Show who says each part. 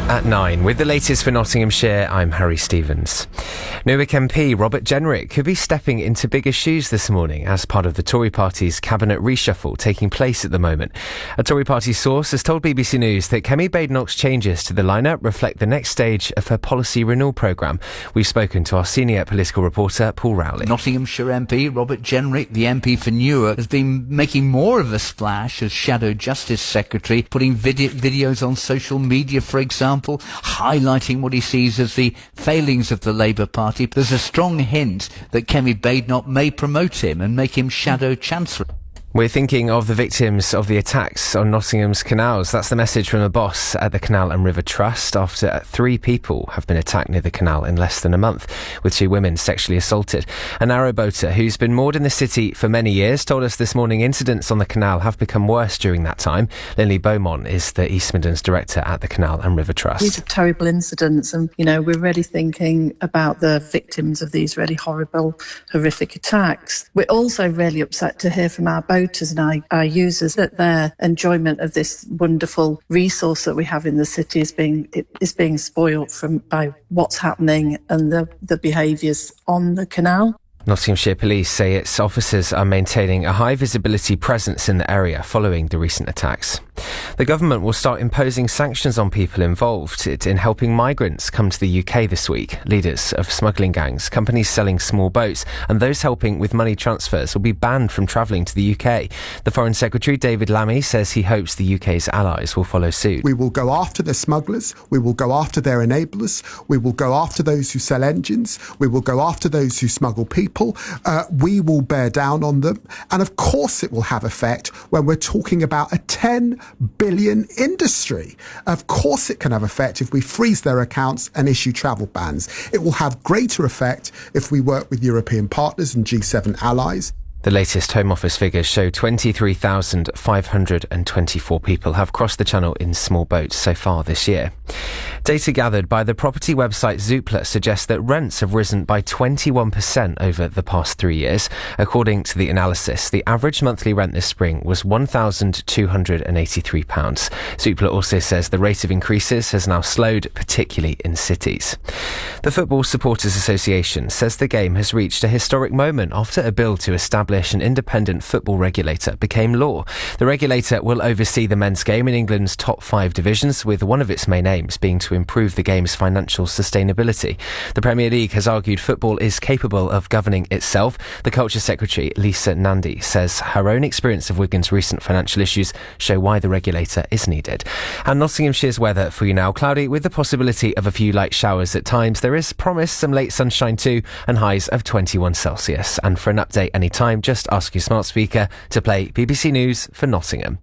Speaker 1: At 9, with the latest for Nottinghamshire, I'm Harry Stevens. Newark MP Robert Jenrick could be stepping into bigger shoes this morning as part of the Tory party's cabinet reshuffle taking place at the moment. A Tory party source has told BBC News that Kemi Badenoch's changes to the lineup reflect the next stage of her policy renewal programme. We've spoken to our senior political reporter, Paul Rowley.
Speaker 2: Nottinghamshire MP Robert Jenrick, the MP for Newark, has been making more of a splash as Shadow Justice Secretary, putting videos on social media, for example, highlighting what he sees as the failings of the Labour Party. There's a strong hint that Kemi Badenoch may promote him and make him Shadow Chancellor.
Speaker 1: We're thinking of the victims of the attacks on Nottingham's canals. That's the message from a boss at the Canal and River Trust after 3 people have been attacked near the canal in less than a month, with 2 women sexually assaulted. A narrowboater who's been moored in the city for many years told us this morning incidents on the canal have become worse during that time. Lindley Beaumont is the East Midlands director at the Canal and River Trust.
Speaker 3: These are terrible incidents and, we're really thinking about the victims of these really horrible, horrific attacks. We're also really upset to hear from our boaters and our users that their enjoyment of this wonderful resource that we have in the city is being spoilt by what's happening and the behaviours on the canal.
Speaker 1: Nottinghamshire Police say its officers are maintaining a high visibility presence in the area following the recent attacks. The government will start imposing sanctions on people involved in helping migrants come to the UK this week. Leaders of smuggling gangs, companies selling small boats and those helping with money transfers will be banned from travelling to the UK. The Foreign Secretary, David Lammy, says he hopes the UK's allies will follow suit.
Speaker 4: We will go after the smugglers, we will go after their enablers, we will go after those who sell engines, we will go after those who smuggle people. We will bear down on them. And of course it will have effect when we're talking about a 10 billion industry. Of course it can have effect if we freeze their accounts and issue travel bans. It will have greater effect if we work with European partners and G7 allies.
Speaker 1: The latest Home Office figures show 23,524 people have crossed the channel in small boats so far this year. Data gathered by the property website Zoopla suggests that rents have risen by 21% over the past 3 years. According to the analysis, the average monthly rent this spring was £1,283. Zoopla also says the rate of increases has now slowed, particularly in cities. The Football Supporters Association says the game has reached a historic moment after a bill to establish an independent football regulator became law. The regulator will oversee the men's game in England's top 5 divisions, with one of its main aims being to improve the game's financial sustainability. The Premier League has argued football is capable of governing itself. The Culture Secretary, Lisa Nandy, says her own experience of Wigan's recent financial issues show why the regulator is needed. And Nottinghamshire's weather for you now. Cloudy with the possibility of a few light showers at times. There is promise some late sunshine too, and highs of 21 Celsius. And for an update anytime, just ask your smart speaker to play BBC News for Nottingham.